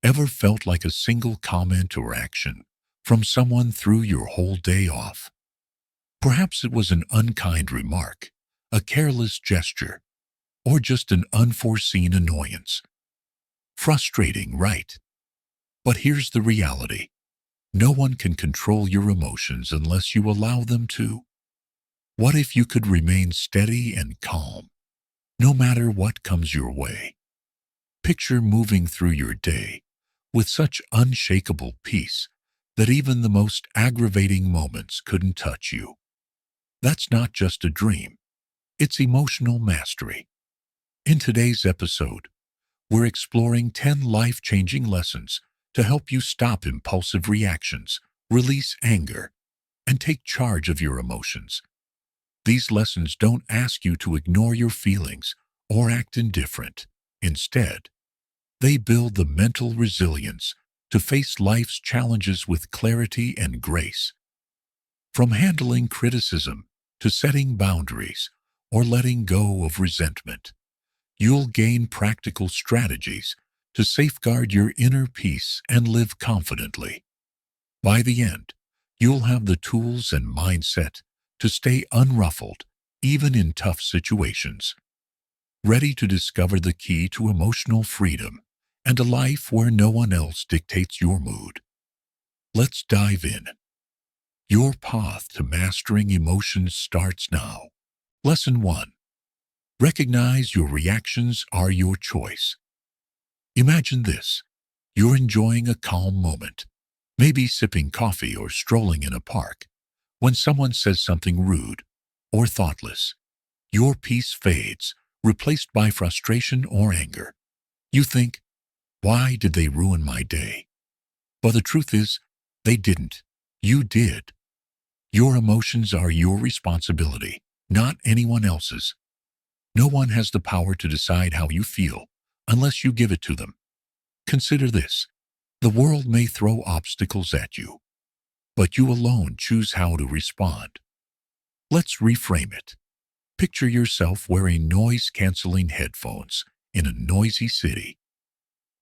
Ever felt like a single comment or action from someone threw your whole day off? Perhaps it was an unkind remark, a careless gesture, or just an unforeseen annoyance. Frustrating, right? But here's the reality. No one can control your emotions unless you allow them to. What if you could remain steady and calm, no matter what comes your way? Picture moving through your day with such unshakable peace that even the most aggravating moments couldn't touch you. That's not just a dream, it's emotional mastery. In today's episode, we're exploring 10 life-changing lessons to help you stop impulsive reactions, release anger, and take charge of your emotions. These lessons don't ask you to ignore your feelings or act indifferent. Instead, they build the mental resilience to face life's challenges with clarity and grace. From handling criticism to setting boundaries or letting go of resentment, you'll gain practical strategies to safeguard your inner peace and live confidently. By the end, you'll have the tools and mindset to stay unruffled, even in tough situations. Ready to discover the key to emotional freedom and a life where no one else dictates your mood? Let's dive in. Your path to mastering emotions starts now. Lesson 1. Recognize your reactions are your choice. Imagine this. You're enjoying a calm moment, maybe sipping coffee or strolling in a park, when someone says something rude or thoughtless. Your peace fades, replaced by frustration or anger. You think, why did they ruin my day? But the truth is, they didn't. You did. Your emotions are your responsibility, not anyone else's. No one has the power to decide how you feel unless you give it to them. Consider this. The world may throw obstacles at you, but you alone choose how to respond. Let's reframe it. Picture yourself wearing noise-canceling headphones in a noisy city.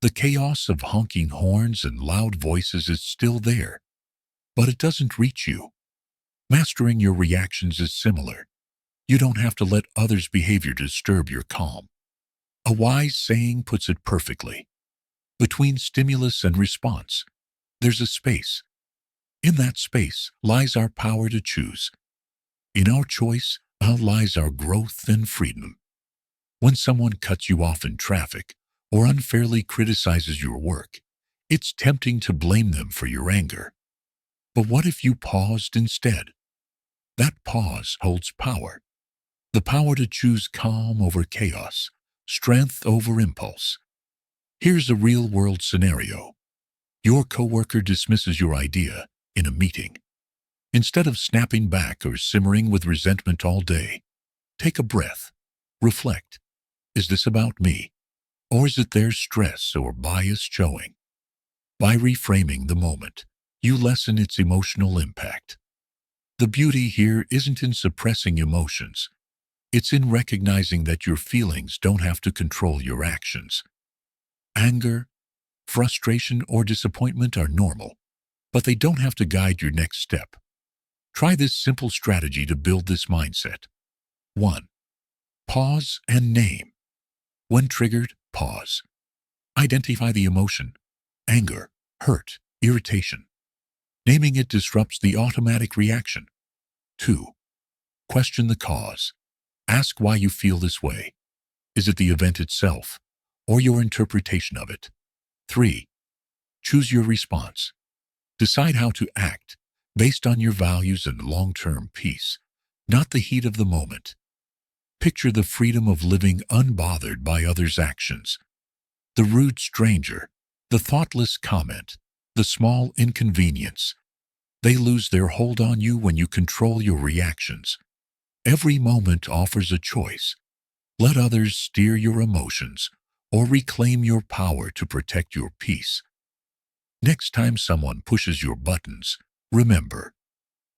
The chaos of honking horns and loud voices is still there, but it doesn't reach you. Mastering your reactions is similar. You don't have to let others' behavior disturb your calm. A wise saying puts it perfectly. Between stimulus and response, there's a space. In that space lies our power to choose. In our choice lies our growth and freedom. When someone cuts you off in traffic or unfairly criticizes your work, it's tempting to blame them for your anger. But what if you paused instead? That pause holds power. The power to choose calm over chaos, strength over impulse. Here's a real-world scenario. Your coworker dismisses your idea in a meeting. Instead of snapping back or simmering with resentment all day, take a breath. Reflect. Is this about me? Or is it their stress or bias showing? By reframing the moment, you lessen its emotional impact. The beauty here isn't in suppressing emotions. It's in recognizing that your feelings don't have to control your actions. Anger, frustration, or disappointment are normal, but they don't have to guide your next step. Try this simple strategy to build this mindset. 1. Pause and name. When triggered, pause. Identify the emotion: anger, hurt, irritation. Naming it disrupts the automatic reaction. 2. Question the cause. Ask why you feel this way. Is it the event itself, or your interpretation of it? 3. Choose your response. Decide how to act based on your values and long-term peace, not the heat of the moment. Picture the freedom of living unbothered by others' actions. The rude stranger, the thoughtless comment, the small inconvenience. They lose their hold on you when you control your reactions. Every moment offers a choice. Let others steer your emotions or reclaim your power to protect your peace. Next time someone pushes your buttons, remember,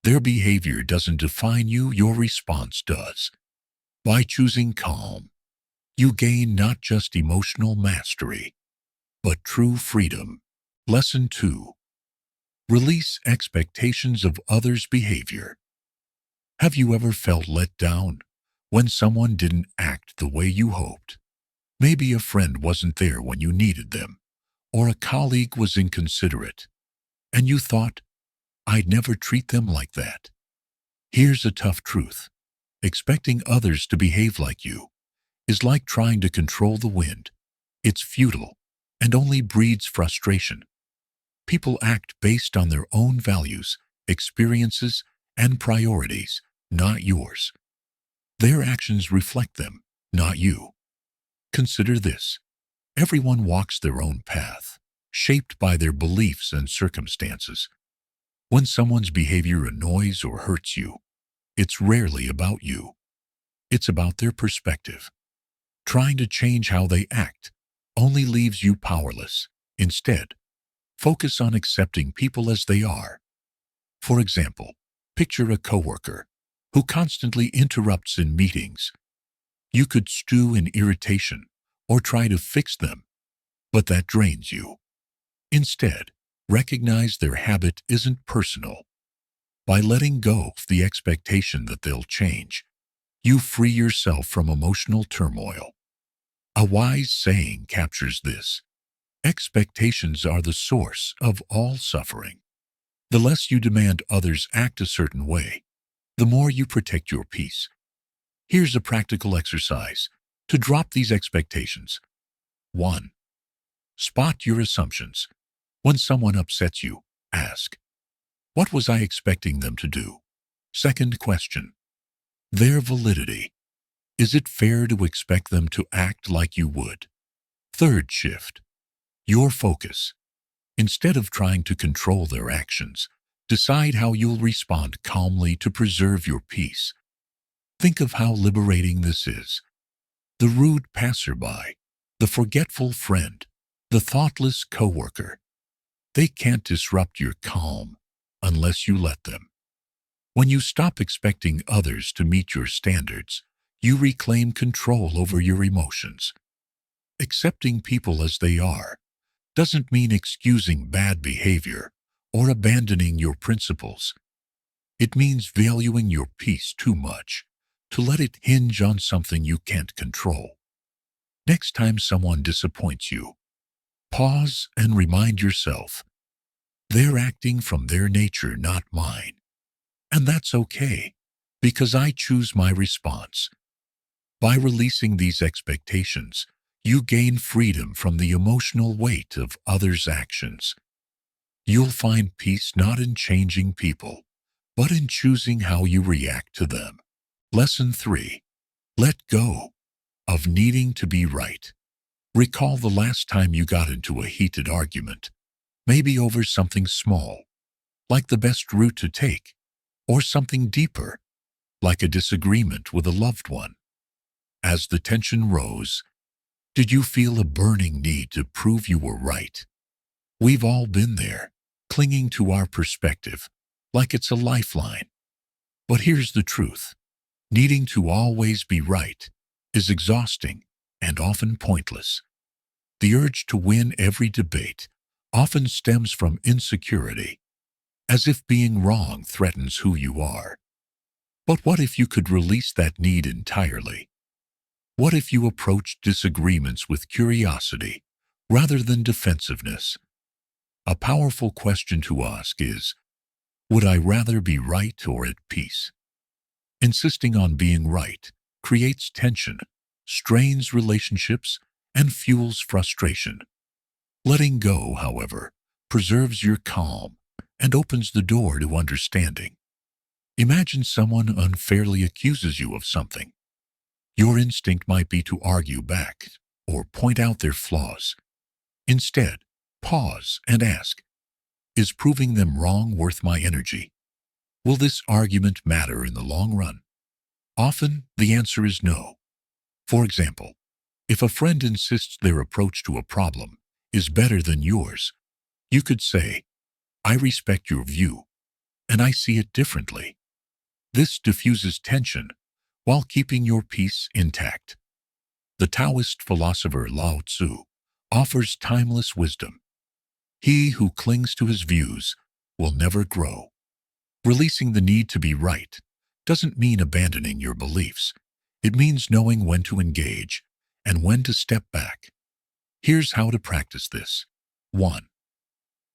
their behavior doesn't define you, your response does. By choosing calm, you gain not just emotional mastery, but true freedom. Lesson 2. Release expectations of others' behavior. Have you ever felt let down when someone didn't act the way you hoped? Maybe a friend wasn't there when you needed them, or a colleague was inconsiderate, and you thought, I'd never treat them like that. Here's a tough truth. Expecting others to behave like you is like trying to control the wind. It's futile and only breeds frustration. People act based on their own values, experiences, and priorities, not yours. Their actions reflect them, not you. Consider this. Everyone walks their own path, shaped by their beliefs and circumstances. When someone's behavior annoys or hurts you, it's rarely about you. It's about their perspective. Trying to change how they act only leaves you powerless. Instead, focus on accepting people as they are. For example, picture a coworker who constantly interrupts in meetings. You could stew in irritation or try to fix them, but that drains you. Instead, recognize their habit isn't personal. By letting go of the expectation that they'll change, you free yourself from emotional turmoil. A wise saying captures this. Expectations are the source of all suffering. The less you demand others act a certain way, the more you protect your peace. Here's a practical exercise to drop these expectations. 1. Spot your assumptions. When someone upsets you, ask, what was I expecting them to do? Second question, their validity. Is it fair to expect them to act like you would? Third shift, your focus. Instead of trying to control their actions, decide how you'll respond calmly to preserve your peace. Think of how liberating this is. The rude passerby, the forgetful friend, the thoughtless coworker. They can't disrupt your calm unless you let them. When you stop expecting others to meet your standards, you reclaim control over your emotions. Accepting people as they are doesn't mean excusing bad behavior or abandoning your principles. It means valuing your peace too much to let it hinge on something you can't control. Next time someone disappoints you, pause and remind yourself, they're acting from their nature, not mine. And that's okay, because I choose my response. By releasing these expectations, you gain freedom from the emotional weight of others' actions. You'll find peace not in changing people, but in choosing how you react to them. Lesson 3. Let go of needing to be right. Recall the last time you got into a heated argument, maybe over something small, like the best route to take, or something deeper, like a disagreement with a loved one. As the tension rose, did you feel a burning need to prove you were right? We've all been there, clinging to our perspective, like it's a lifeline. But here's the truth. Needing to always be right is exhausting and often pointless. The urge to win every debate often stems from insecurity, as if being wrong threatens who you are. But what if you could release that need entirely? What if you approached disagreements with curiosity rather than defensiveness? A powerful question to ask is, would I rather be right or at peace? Insisting on being right creates tension, strains relationships, and fuels frustration. Letting go, however, preserves your calm and opens the door to understanding. Imagine someone unfairly accuses you of something. Your instinct might be to argue back or point out their flaws. Instead, pause and ask, is proving them wrong worth my energy? Will this argument matter in the long run? Often, the answer is no. For example, if a friend insists their approach to a problem is better than yours, you could say, I respect your view, and I see it differently. This diffuses tension while keeping your peace intact. The Taoist philosopher Lao Tzu offers timeless wisdom. He who clings to his views will never grow. Releasing the need to be right doesn't mean abandoning your beliefs. It means knowing when to engage and when to step back. Here's how to practice this. 1.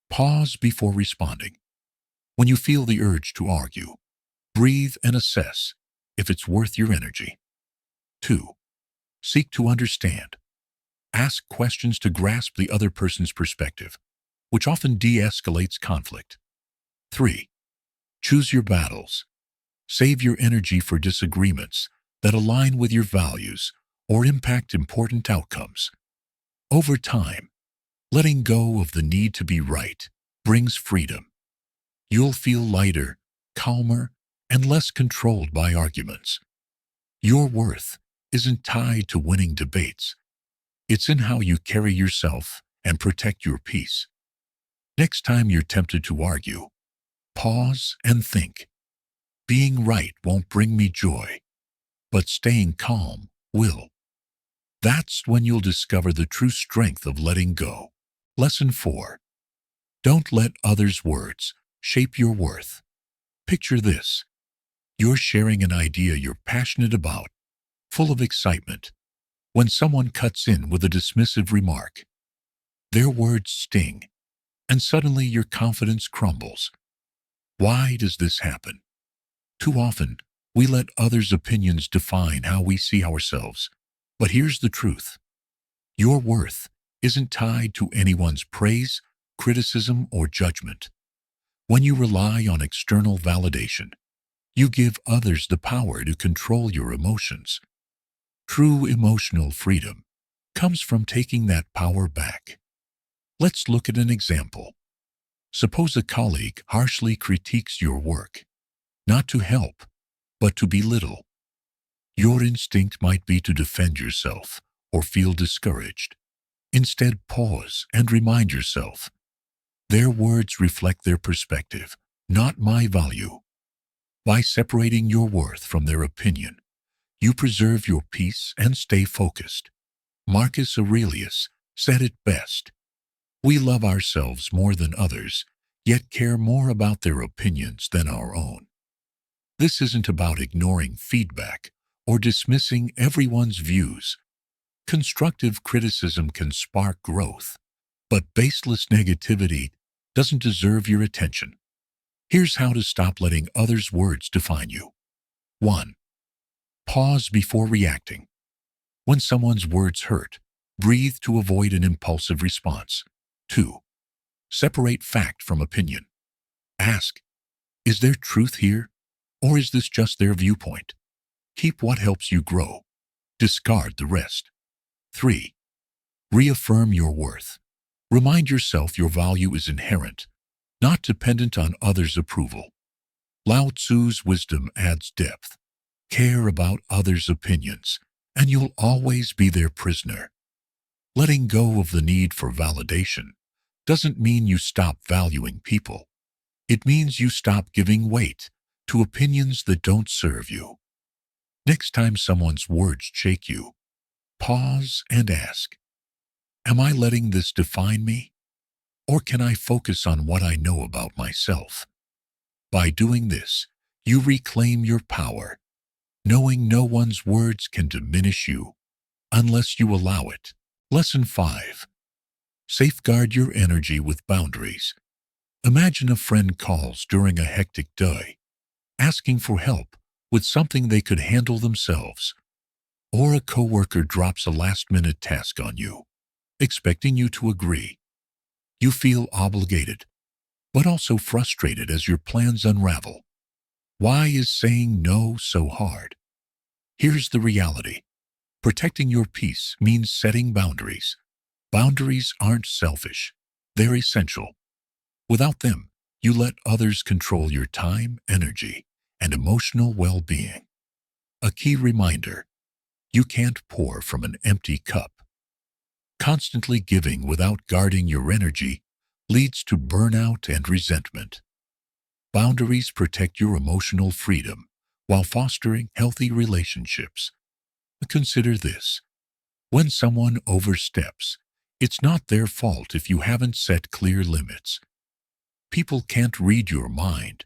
Pause before responding. When you feel the urge to argue, breathe and assess if it's worth your energy. 2. Seek to understand. Ask questions to grasp the other person's perspective, which often de-escalates conflict. 3. Choose your battles. Save your energy for disagreements that align with your values or impact important outcomes. Over time, letting go of the need to be right brings freedom. You'll feel lighter, calmer, and less controlled by arguments. Your worth isn't tied to winning debates. It's in how you carry yourself and protect your peace. Next time you're tempted to argue, pause and think. Being right won't bring me joy, but staying calm will. That's when you'll discover the true strength of letting go. Lesson 4. Don't let others' words shape your worth. Picture this. You're sharing an idea you're passionate about, full of excitement, when someone cuts in with a dismissive remark. Their words sting, and suddenly your confidence crumbles. Why does this happen? Too often, we let others' opinions define how we see ourselves. But here's the truth. Your worth isn't tied to anyone's praise, criticism, or judgment. When you rely on external validation, you give others the power to control your emotions. True emotional freedom comes from taking that power back. Let's look at an example. Suppose a colleague harshly critiques your work, not to help, but to belittle. Your instinct might be to defend yourself or feel discouraged. Instead, pause and remind yourself, their words reflect their perspective, not my value. By separating your worth from their opinion, you preserve your peace and stay focused. Marcus Aurelius said it best. We love ourselves more than others, yet care more about their opinions than our own. This isn't about ignoring feedback or dismissing everyone's views. Constructive criticism can spark growth, but baseless negativity doesn't deserve your attention. Here's how to stop letting others' words define you. 1. Pause before reacting. When someone's words hurt, breathe to avoid an impulsive response. 2. Separate fact from opinion. Ask, is there truth here, or is this just their viewpoint? Keep what helps you grow. Discard the rest. 3. Reaffirm your worth. Remind yourself your value is inherent, not dependent on others' approval. Lao Tzu's wisdom adds depth. Care about others' opinions, and you'll always be their prisoner. Letting go of the need for validation doesn't mean you stop valuing people. It means you stop giving weight to opinions that don't serve you. Next time someone's words shake you, pause and ask, am I letting this define me? Or can I focus on what I know about myself? By doing this, you reclaim your power, knowing no one's words can diminish you unless you allow it. Lesson 5. Safeguard your energy with boundaries. Imagine a friend calls during a hectic day, asking for help with something they could handle themselves. Or a coworker drops a last-minute task on you, expecting you to agree. You feel obligated, but also frustrated as your plans unravel. Why is saying no so hard? Here's the reality. Protecting your peace means setting boundaries. Boundaries aren't selfish. They're essential. Without them, you let others control your time, energy, and emotional well-being. A key reminder, you can't pour from an empty cup. Constantly giving without guarding your energy leads to burnout and resentment. Boundaries protect your emotional freedom while fostering healthy relationships. Consider this. When someone oversteps, It's not their fault if you haven't set clear limits. People can't read your mind,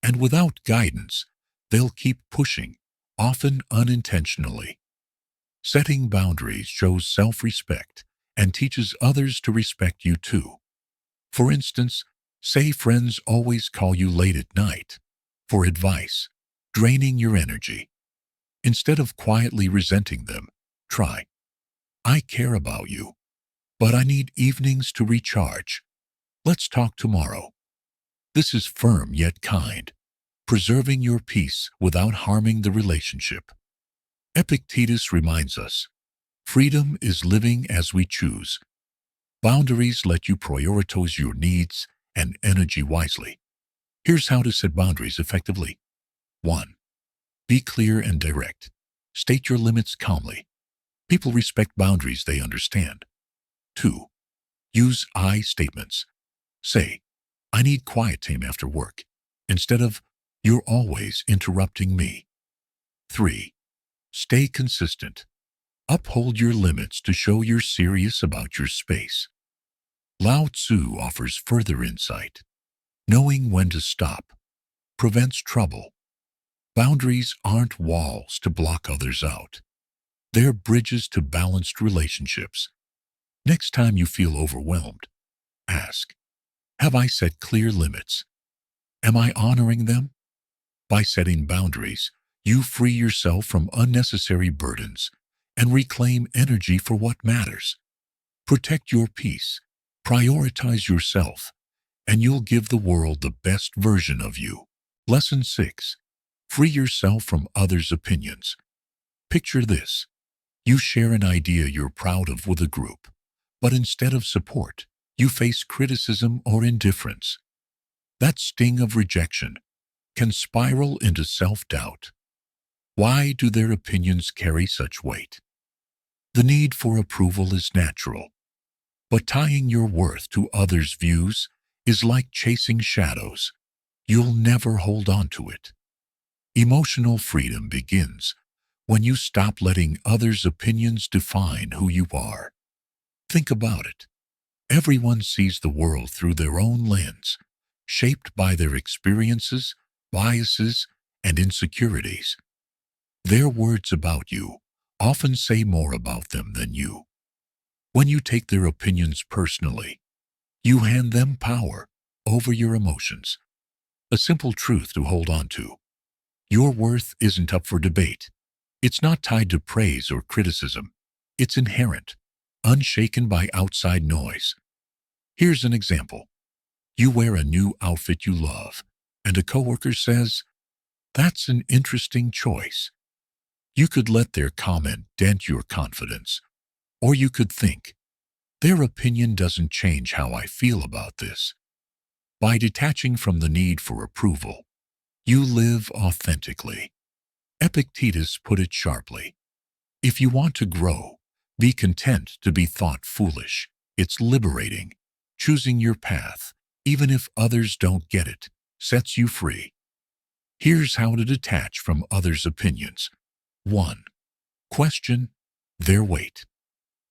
and without guidance, they'll keep pushing, often unintentionally. Setting boundaries shows self-respect and teaches others to respect you too. For instance, say friends always call you late at night for advice, draining your energy. Instead of quietly resenting them, try, I care about you, but I need evenings to recharge. Let's talk tomorrow. This is firm yet kind, preserving your peace without harming the relationship. Epictetus reminds us, freedom is living as we choose. Boundaries let you prioritize your needs and energy wisely. Here's how to set boundaries effectively. 1. Be clear and direct. State your limits calmly. People respect boundaries they understand. 2. Use I statements. Say, I need quiet time after work, instead of, you're always interrupting me. 3. Stay consistent. Uphold your limits to show you're serious about your space. Lao Tzu offers further insight. Knowing when to stop prevents trouble. Boundaries aren't walls to block others out. They're bridges to balanced relationships. Next time you feel overwhelmed, ask, have I set clear limits? Am I honoring them? By setting boundaries, you free yourself from unnecessary burdens and reclaim energy for what matters. Protect your peace, prioritize yourself, and you'll give the world the best version of you. Lesson 6. Free yourself from others' opinions. Picture this. You share an idea you're proud of with a group, but instead of support, you face criticism or indifference. That sting of rejection can spiral into self-doubt. Why do their opinions carry such weight? The need for approval is natural, but tying your worth to others' views is like chasing shadows. You'll never hold on to it. Emotional freedom begins when you stop letting others' opinions define who you are. Think about it. Everyone sees the world through their own lens, shaped by their experiences, biases, and insecurities. Their words about you often say more about them than you. When you take their opinions personally, you hand them power over your emotions. A simple truth to hold on to. Your worth isn't up for debate. It's not tied to praise or criticism. It's inherent, unshaken by outside noise. Here's an example. You wear a new outfit you love, and a coworker says, that's an interesting choice. You could let their comment dent your confidence, or you could think, their opinion doesn't change how I feel about this. By detaching from the need for approval, you live authentically. Epictetus put it sharply. If you want to grow, be content to be thought foolish. It's liberating. Choosing your path, even if others don't get it, sets you free. Here's how to detach from others' opinions. 1. Question their weight.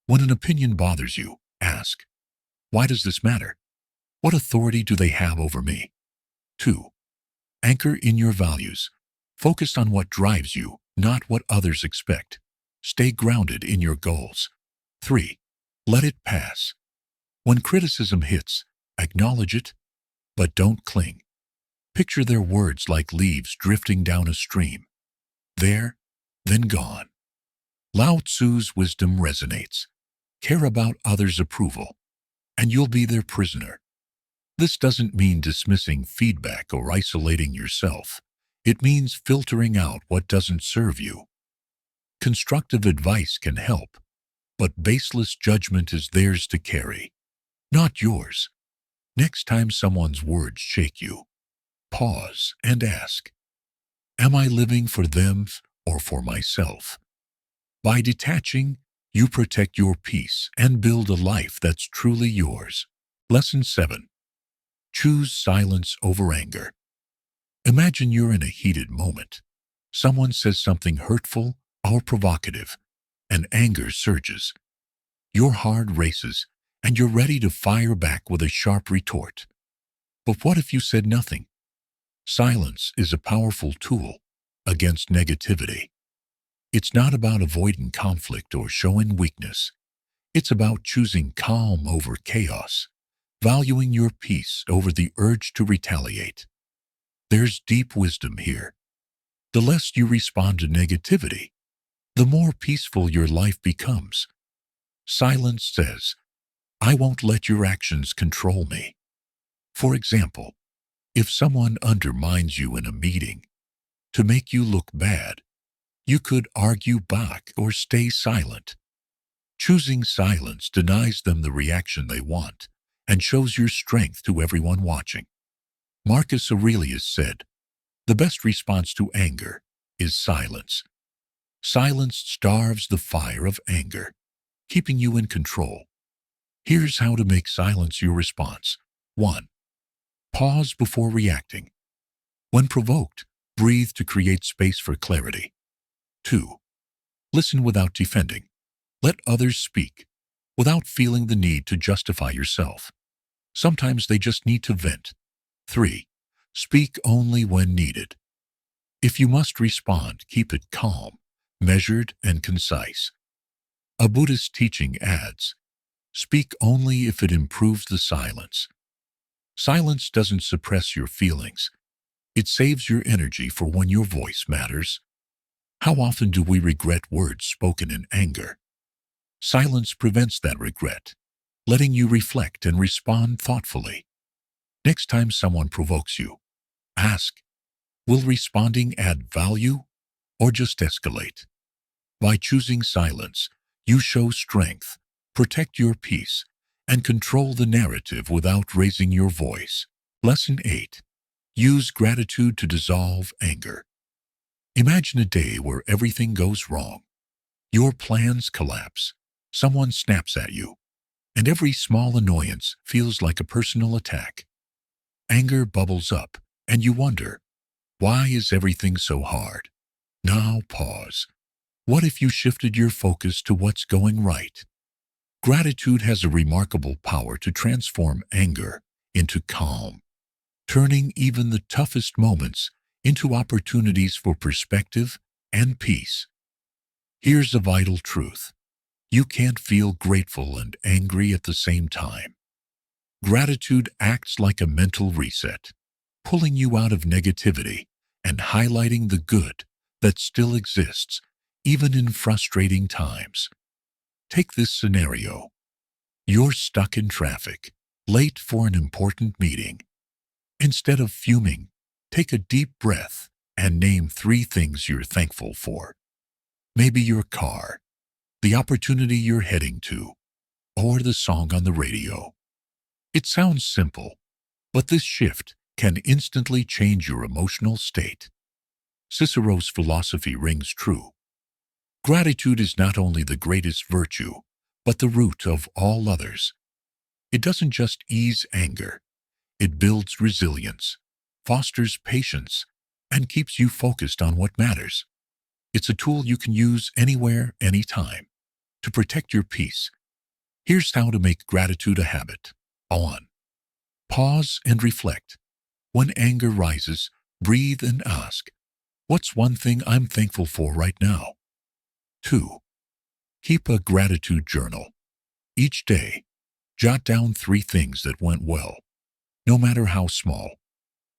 When an opinion bothers you, ask, why does this matter? What authority do they have over me? 2. Anchor in your values. Focus on what drives you, not what others expect. Stay grounded in your goals. 3. Let it pass. When criticism hits, acknowledge it, but don't cling. Picture their words like leaves drifting down a stream. There, then gone. Lao Tzu's wisdom resonates. Care about others' approval, and you'll be their prisoner. This doesn't mean dismissing feedback or isolating yourself. It means filtering out what doesn't serve you. Constructive advice can help, but baseless judgment is theirs to carry, not yours. Next time someone's words shake you, pause and ask, am I living for them or for myself? By detaching, you protect your peace and build a life that's truly yours. Lesson 7. Choose silence over anger. Imagine you're in a heated moment. Someone says something hurtful or provocative, and anger surges. Your heart races, and you're ready to fire back with a sharp retort. But what if you said nothing? Silence is a powerful tool against negativity. It's not about avoiding conflict or showing weakness. It's about choosing calm over chaos, valuing your peace over the urge to retaliate. There's deep wisdom here. The less you respond to negativity, the more peaceful your life becomes. Silence says, I won't let your actions control me. For example, if someone undermines you in a meeting to make you look bad, you could argue back or stay silent. Choosing silence denies them the reaction they want and shows your strength to everyone watching. Marcus Aurelius said, the best response to anger is silence. Silence starves the fire of anger, keeping you in control. Here's how to make silence your response. 1. Pause before reacting. When provoked, breathe to create space for clarity. 2. Listen without defending. Let others speak, without feeling the need to justify yourself. Sometimes they just need to vent. 3. Speak only when needed. If you must respond, keep it calm, measured, and concise. A Buddhist teaching adds, speak only if it improves the silence. Silence doesn't suppress your feelings. It saves your energy for when your voice matters. How often do we regret words spoken in anger? Silence prevents that regret, letting you reflect and respond thoughtfully. Next time someone provokes you, ask, will responding add value or just escalate? By choosing silence, you show strength, protect your peace, and control the narrative without raising your voice. Lesson 8. Use gratitude to dissolve anger. Imagine a day where everything goes wrong. Your plans collapse, someone snaps at you, and every small annoyance feels like a personal attack. Anger bubbles up, and you wonder, why is everything so hard? Now pause. What if you shifted your focus to what's going right? Gratitude has a remarkable power to transform anger into calm, turning even the toughest moments into opportunities for perspective and peace. Here's a vital truth. You can't feel grateful and angry at the same time. Gratitude acts like a mental reset, pulling you out of negativity and highlighting the good that still exists, even in frustrating times. Take this scenario. You're stuck in traffic, late for an important meeting. Instead of fuming, take a deep breath and name 3 things you're thankful for. Maybe your car, the opportunity you're heading to, or the song on the radio. It sounds simple, but this shift can instantly change your emotional state. Cicero's philosophy rings true. Gratitude is not only the greatest virtue, but the root of all others. It doesn't just ease anger. It builds resilience, fosters patience, and keeps you focused on what matters. It's a tool you can use anywhere, anytime, to protect your peace. Here's how to make gratitude a habit. 1. Pause and reflect. When anger rises, breathe and ask, what's one thing I'm thankful for right now? 2. Keep a gratitude journal. Each day, jot down 3 things that went well, no matter how small.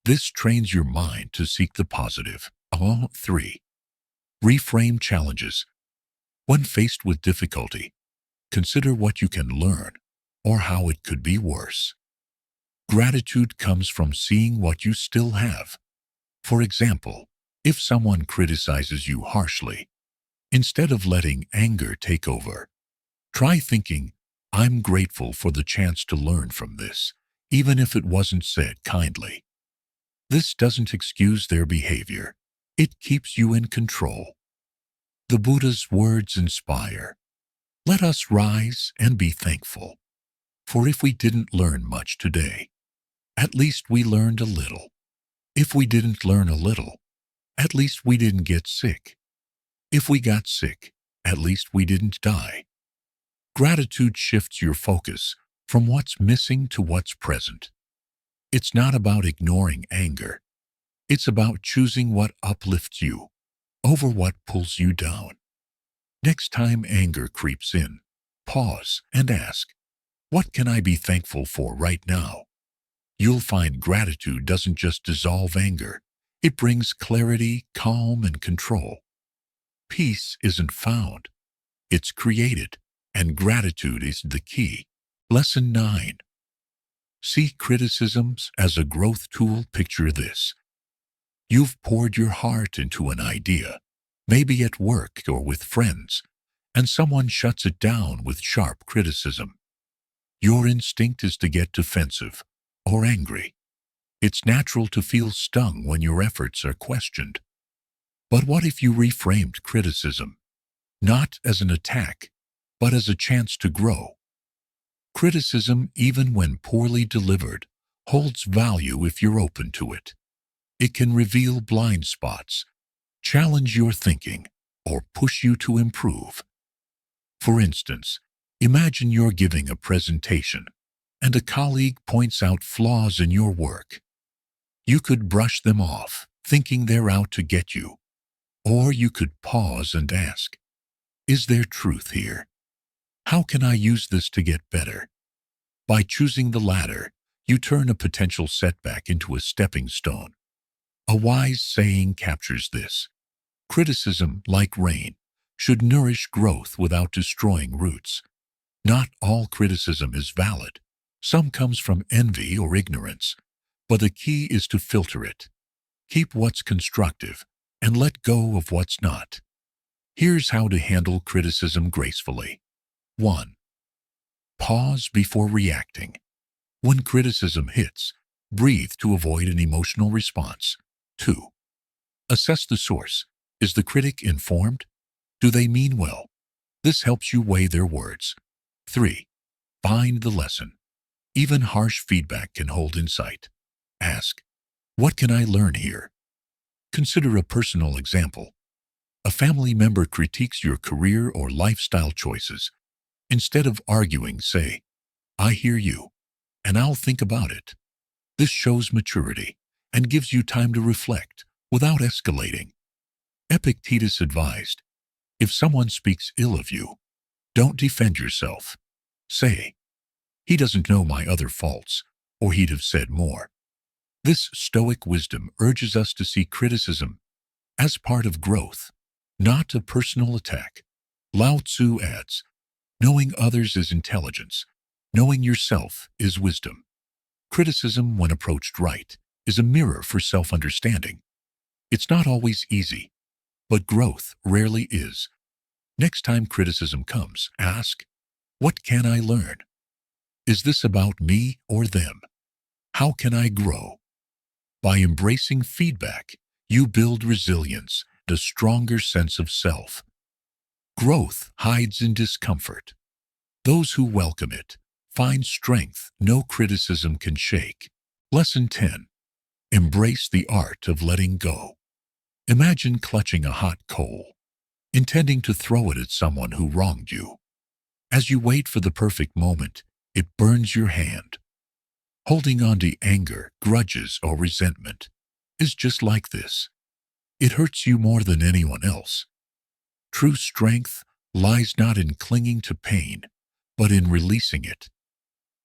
This trains your mind to seek the positive. 3. Reframe challenges. When faced with difficulty, consider what you can learn or how it could be worse. Gratitude comes from seeing what you still have. For example, if someone criticizes you harshly, instead of letting anger take over, try thinking, I'm grateful for the chance to learn from this, even if it wasn't said kindly. This doesn't excuse their behavior. It keeps you in control. The Buddha's words inspire. Let us rise and be thankful. For if we didn't learn much today, at least we learned a little. If we didn't learn a little, at least we didn't get sick. If we got sick, at least we didn't die. Gratitude shifts your focus from what's missing to what's present. It's not about ignoring anger. It's about choosing what uplifts you over what pulls you down. Next time anger creeps in, pause and ask, what can I be thankful for right now? You'll find gratitude doesn't just dissolve anger. It brings clarity, calm, and control. Peace isn't found. It's created, and gratitude is the key. Lesson 9. See criticisms as a growth tool. Picture this. You've poured your heart into an idea, maybe at work or with friends, and someone shuts it down with sharp criticism. Your instinct is to get defensive or angry. It's natural to feel stung when your efforts are questioned. But what if you reframed criticism, not as an attack, but as a chance to grow? Criticism, even when poorly delivered, holds value if you're open to it. It can reveal blind spots, challenge your thinking, or push you to improve. For instance, imagine you're giving a presentation and a colleague points out flaws in your work. You could brush them off, thinking they're out to get you. Or you could pause and ask, is there truth here? How can I use this to get better? By choosing the latter, you turn a potential setback into a stepping stone. A wise saying captures this. Criticism, like rain, should nourish growth without destroying roots. Not all criticism is valid. Some comes from envy or ignorance, but the key is to filter it. Keep what's constructive and let go of what's not. Here's how to handle criticism gracefully. 1. Pause before reacting. When criticism hits, breathe to avoid an emotional response. 2. Assess the source. Is the critic informed? Do they mean well? This helps you weigh their words. 3. Find the lesson. Even harsh feedback can hold insight. Ask, what can I learn here? Consider a personal example. A family member critiques your career or lifestyle choices. Instead of arguing, say, I hear you, and I'll think about it. This shows maturity and gives you time to reflect without escalating. Epictetus advised, if someone speaks ill of you, don't defend yourself. Say, he doesn't know my other faults, or he'd have said more. This Stoic wisdom urges us to see criticism as part of growth, not a personal attack. Lao Tzu adds, knowing others is intelligence, knowing yourself is wisdom. Criticism, when approached right, is a mirror for self-understanding. It's not always easy, but growth rarely is. Next time criticism comes, ask, what can I learn? Is this about me or them? How can I grow? By embracing feedback, you build resilience, a stronger sense of self. Growth hides in discomfort. Those who welcome it find strength no criticism can shake. Lesson 10. Embrace the art of letting go. Imagine clutching a hot coal, intending to throw it at someone who wronged you. As you wait for the perfect moment, it burns your hand. Holding on to anger, grudges, or resentment is just like this. It hurts you more than anyone else. True strength lies not in clinging to pain, but in releasing it.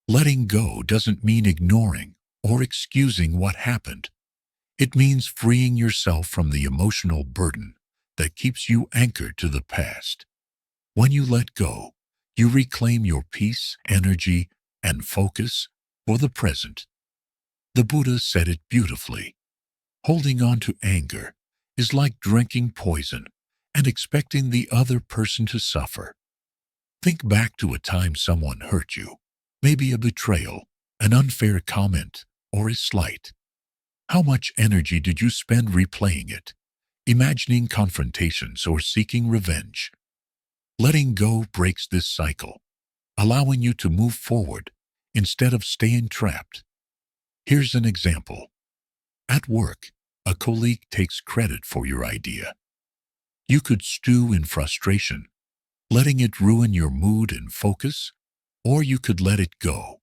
Letting go doesn't mean ignoring or excusing what happened. It means freeing yourself from the emotional burden that keeps you anchored to the past. When you let go, you reclaim your peace, energy, and focus for the present. The Buddha said it beautifully. Holding on to anger is like drinking poison and expecting the other person to suffer. Think back to a time someone hurt you, maybe a betrayal, an unfair comment, or a slight. How much energy did you spend replaying it, imagining confrontations or seeking revenge? Letting go breaks this cycle, allowing you to move forward instead of staying trapped. Here's an example. At work, a colleague takes credit for your idea. You could stew in frustration, letting it ruin your mood and focus, or you could let it go,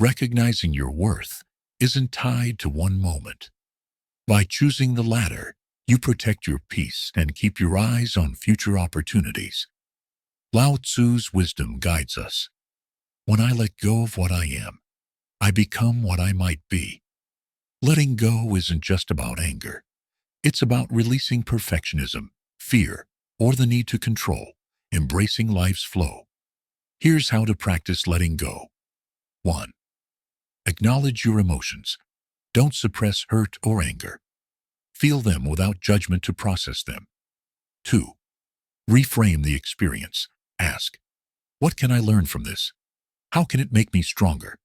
recognizing your worth isn't tied to one moment. By choosing the latter, you protect your peace and keep your eyes on future opportunities. Lao Tzu's wisdom guides us. When I let go of what I am, I become what I might be. Letting go isn't just about anger. It's about releasing perfectionism, fear, or the need to control, embracing life's flow. Here's how to practice letting go. 1. Acknowledge your emotions. Don't suppress hurt or anger. Feel them without judgment to process them. 2. Reframe the experience. Ask, what can I learn from this? How can it make me stronger?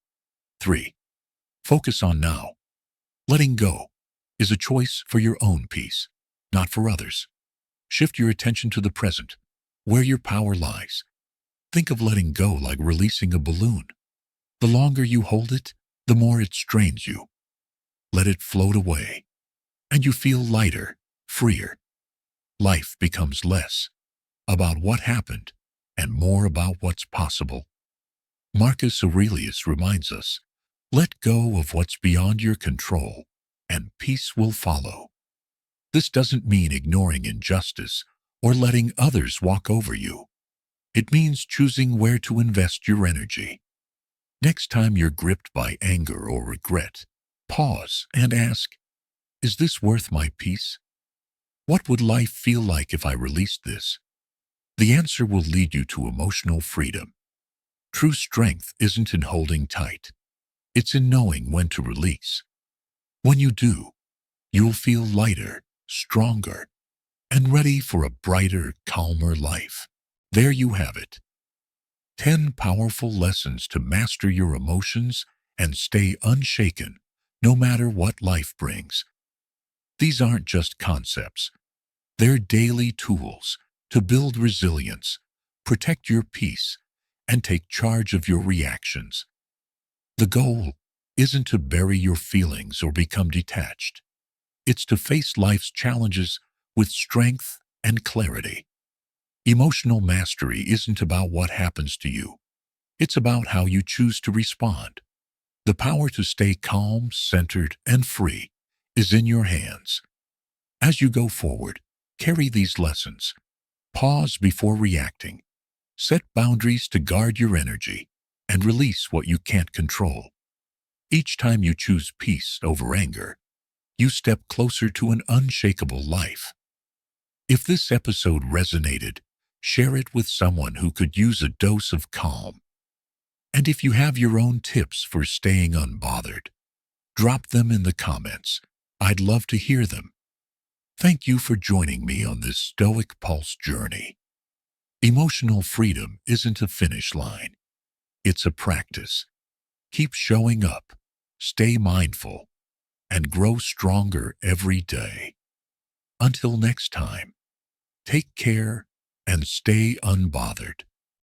3. Focus on now. Letting go is a choice for your own peace, not for others. Shift your attention to the present, where your power lies. Think of letting go like releasing a balloon. The longer you hold it, the more it strains you. Let it float away, and you feel lighter, freer. Life becomes less about what happened and more about what's possible. Marcus Aurelius reminds us, let go of what's beyond your control, and peace will follow. This doesn't mean ignoring injustice or letting others walk over you. It means choosing where to invest your energy. Next time you're gripped by anger or regret, pause and ask, is this worth my peace? What would life feel like if I released this? The answer will lead you to emotional freedom. True strength isn't in holding tight. It's in knowing when to release. When you do, you'll feel lighter, stronger, and ready for a brighter, calmer life. There you have it. 10 powerful lessons to master your emotions and stay unshaken, no matter what life brings. These aren't just concepts. They're daily tools to build resilience, protect your peace, and take charge of your reactions. The goal isn't to bury your feelings or become detached. It's to face life's challenges with strength and clarity. Emotional mastery isn't about what happens to you. It's about how you choose to respond. The power to stay calm, centered, and free is in your hands. As you go forward, carry these lessons. Pause before reacting. Set boundaries to guard your energy and release what you can't control. Each time you choose peace over anger, you step closer to an unshakable life. If this episode resonated, share it with someone who could use a dose of calm. And if you have your own tips for staying unbothered, drop them in the comments. I'd love to hear them. Thank you for joining me on this Stoic Pulse journey. Emotional freedom isn't a finish line. It's a practice. Keep showing up, stay mindful, and grow stronger every day. Until next time, take care and stay unbothered.